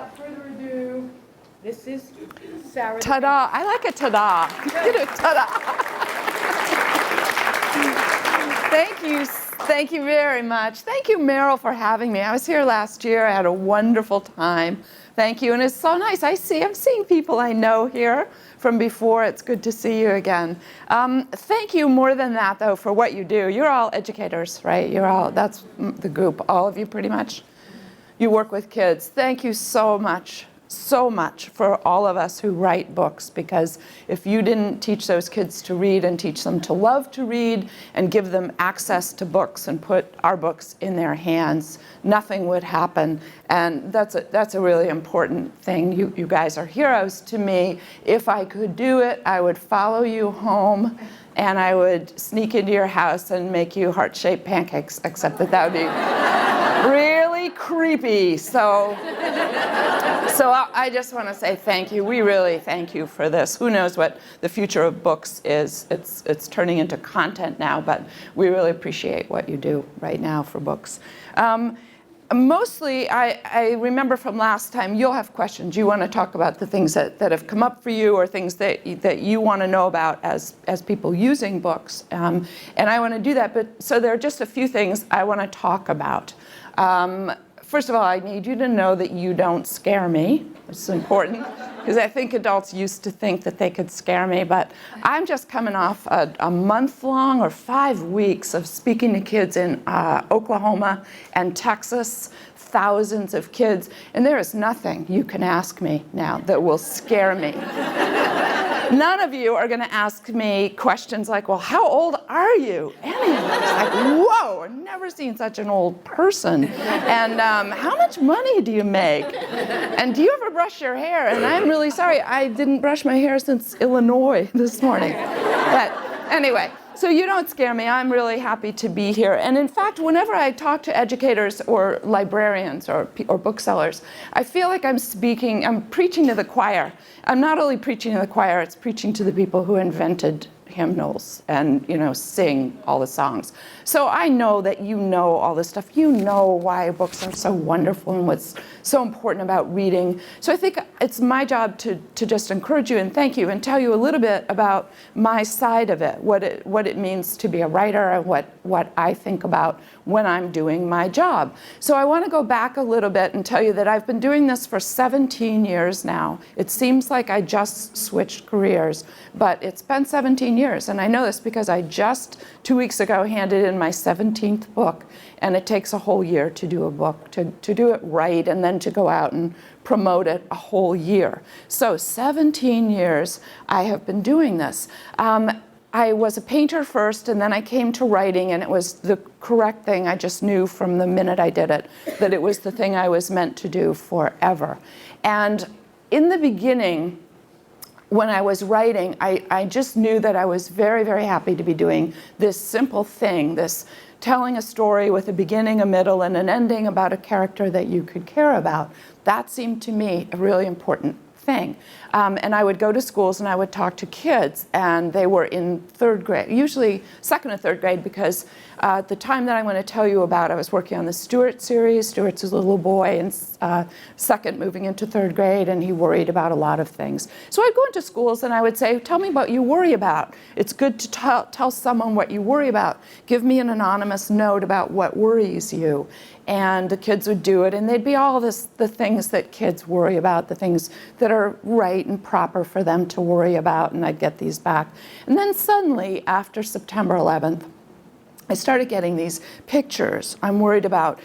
without further ado, this is Sarah. Ta-da! I like a ta-da. Ta-da! Thank you very much. Thank you, Meryl, for having me. I was here last year. I had a wonderful time. Thank you, and it's so nice. I'm seeing people I know here from before. It's good to see you again. Thank you more than that, though, for what you do. You're all educators, right? That's the group, all of you pretty much. You work with kids. Thank you so much for all of us who write books, because if you didn't teach those kids to read and teach them to love to read and give them access to books and put our books in their hands, nothing would happen. And that's a really important thing. You guys are heroes to me. If I could do it, I would follow you home and I would sneak into your house and make you heart-shaped pancakes, except that would be really creepy. So I just want to say thank you. We really thank you for this. Who knows what the future of books is? It's turning into content now, but we really appreciate what you do right now for books. Mostly, I remember from last time, you'll have questions. You want to talk about the things that have come up for you, or things that you want to know about as people using books. And I want to do that, but so there are just a few things I want to talk about. First of all, I need you to know that you don't scare me. It's important, because I think adults used to think that they could scare me, but I'm just coming off a month-long or 5 weeks of speaking to kids in Oklahoma and Texas, thousands of kids, and there is nothing you can ask me now that will scare me. None of you are going to ask me questions like, well, how old are you? Anyway, it's like, whoa, I've never seen such an old person. And how much money do you make? And do you ever brush your hair? And I'm really sorry, I didn't brush my hair since Illinois this morning. But anyway, so you don't scare me. I'm really happy to be here. And in fact, whenever I talk to educators or librarians or booksellers, I feel like I'm preaching to the choir. I'm not only preaching to the choir, it's preaching to the people who invented hymnals and, sing all the songs. So I know that you know all this stuff. You know why books are so wonderful and what's so important about reading. So I think it's my job to just encourage you and thank you and tell you a little bit about my side of it, what it means to be a writer, and what I think about when I'm doing my job. So I want to go back a little bit and tell you that I've been doing this for 17 years now. It seems like I just switched careers, but it's been 17 years. And I know this because I just 2 weeks ago handed in my 17th book, and it takes a whole year to do a book, to do it right, and then to go out and promote it a whole year. So 17 years I have been doing this. I was a painter first, and then I came to writing, and it was the correct thing. I just knew from the minute I did it that it was the thing I was meant to do forever. And in the beginning, when I was writing, I just knew that I was very, very happy to be doing this simple thing, this telling a story with a beginning, a middle, and an ending about a character that you could care about. That seemed to me a really important thing. And I would go to schools and I would talk to kids, and they were in 3rd grade, usually 2nd or 3rd grade, because at the time that I'm going to tell you about, I was working on the Stuart series. Stuart's a little boy in 2nd, moving into 3rd grade, and he worried about a lot of things. So I'd go into schools and I would say, tell me what you worry about. It's good to tell someone what you worry about. Give me an anonymous note about what worries you. And the kids would do it, and they'd be all the things that kids worry about, the things that are right and proper for them to worry about, and I'd get these back. And then suddenly, after September 11th, I started getting these pictures. I'm worried about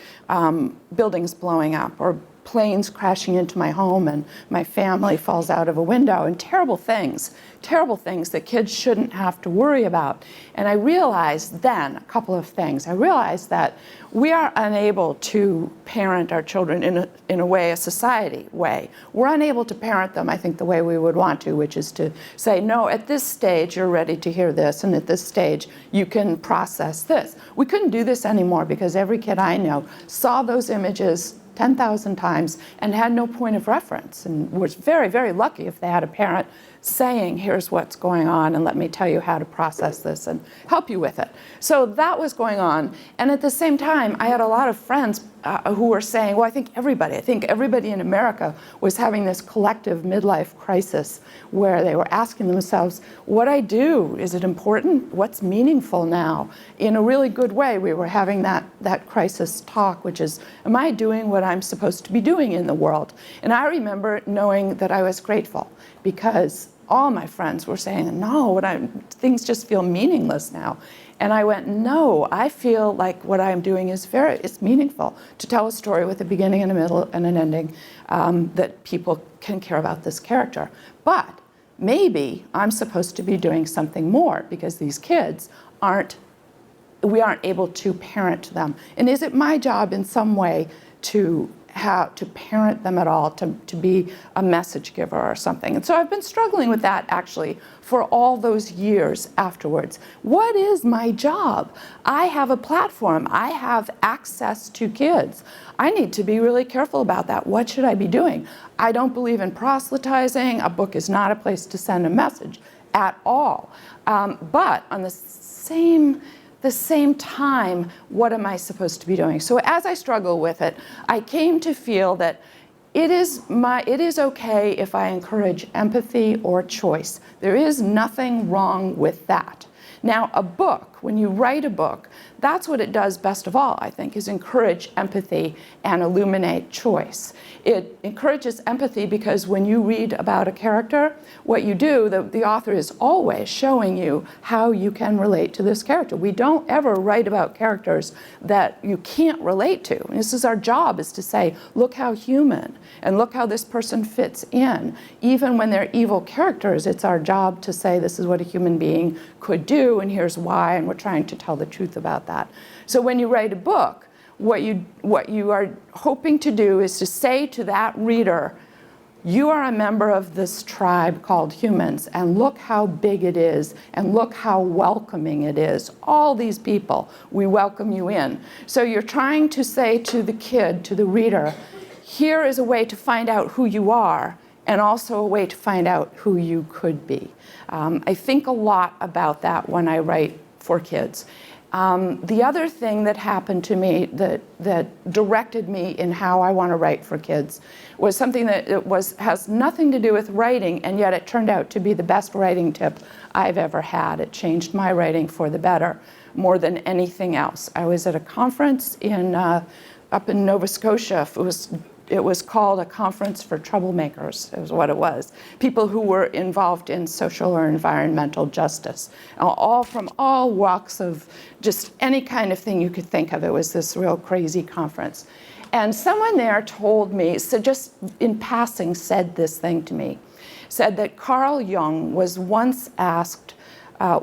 buildings blowing up, or planes crashing into my home and my family falls out of a window, and terrible things that kids shouldn't have to worry about. And I realized then a couple of things. I realized that we are unable to parent our children in a way, a society way. We're unable to parent them, I think, the way we would want to, which is to say, no, at this stage you're ready to hear this, and at this stage you can process this. We couldn't do this anymore because every kid I know saw those images 10,000 times and had no point of reference, and was very, very lucky if they had a parent saying, here's what's going on, and let me tell you how to process this and help you with it. So that was going on. And at the same time, I had a lot of friends who were saying, well, I think everybody in America was having this collective midlife crisis where they were asking themselves, what I do, is it important? What's meaningful now? In a really good way, we were having that crisis talk, which is, am I doing what I'm supposed to be doing in the world? And I remember knowing that I was grateful because all my friends were saying, no, things just feel meaningless now. And I went, no, I feel like what I'm doing is it's meaningful to tell a story with a beginning and a middle and an ending, that people can care about this character. But maybe I'm supposed to be doing something more because these kids we aren't able to parent them. And is it my job in some way to parent them at all, to be a message giver or something? And so I've been struggling with that actually for all those years afterwards. What is my job? I have a platform. I have access to kids. I need to be really careful about that. What should I be doing? I don't believe in proselytizing. A book is not a place to send a message at all. But on the same time, what am I supposed to be doing? So as I struggle with it, I came to feel that it is okay if I encourage empathy or choice. There is nothing wrong with that. Now, a book, when you write a book, that's what it does best of all, I think, is encourage empathy and illuminate choice. It encourages empathy because when you read about a character, what you do, the author is always showing you how you can relate to this character. We don't ever write about characters that you can't relate to. And this is our job, is to say, look how human, and look how this person fits in. Even when they're evil characters, it's our job to say, this is what a human being could do, and here's why, and we're trying to tell the truth about that. So when you write a book, what you are hoping to do is to say to that reader, you are a member of this tribe called humans, and look how big it is, and look how welcoming it is. All these people, we welcome you in. So you're trying to say to the kid, to the reader, here is a way to find out who you are, and also a way to find out who you could be. I think a lot about that when I write for kids. The other thing that happened to me that directed me in how I want to write for kids was something that has nothing to do with writing, and yet it turned out to be the best writing tip I've ever had. It changed my writing for the better more than anything else. I was at a conference up in Nova Scotia. It was called a conference for troublemakers, is what it was. People who were involved in social or environmental justice, all from all walks of just any kind of thing you could think of. It was this real crazy conference. And someone there told me, so just in passing said this thing to me, said that Carl Jung was once asked,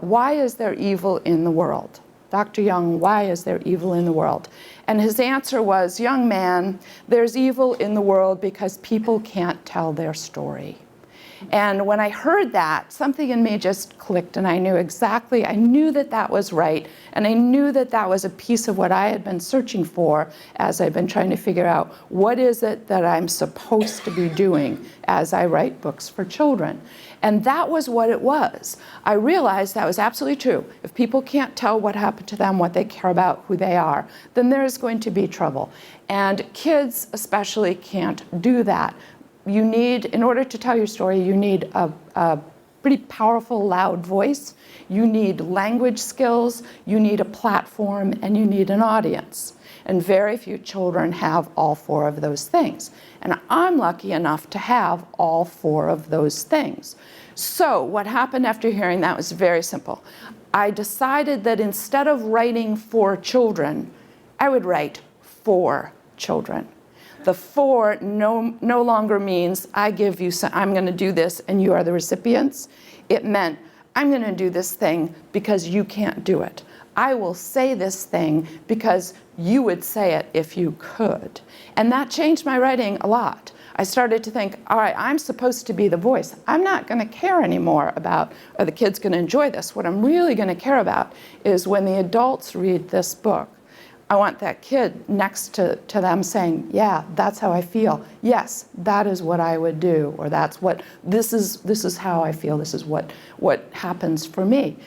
why is there evil in the world? Dr. Jung, why is there evil in the world? And his answer was, young man, there's evil in the world because people can't tell their story. And when I heard that, something in me just clicked, and I knew that was right, and I knew that that was a piece of what I had been searching for as I've been trying to figure out what is it that I'm supposed to be doing as I write books for children. And that was what it was. I realized that was absolutely true. If people can't tell what happened to them, what they care about, who they are, then there is going to be trouble. And kids especially can't do that. You need, in order to tell your story, you need a pretty powerful, loud voice. You need language skills, you need a platform, and you need an audience. And very few children have all four of those things. And I'm lucky enough to have all four of those things. So what happened after hearing that was very simple. I decided that instead of writing for children, I would write for children. The for no longer means I give you some, I'm going to do this and you are the recipients. It meant I'm going to do this thing because you can't do it. I will say this thing because you would say it if you could. And that changed my writing a lot. I started to think, all right, I'm supposed to be the voice. I'm not going to care anymore about, are the kids going to enjoy this? What I'm really going to care about is when the adults read this book, I want that kid next to them saying, yeah, that's how I feel. Yes, that is what I would do, or this is how I feel, this is what happens for me.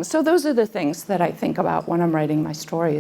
So those are the things that I think about when I'm writing my stories.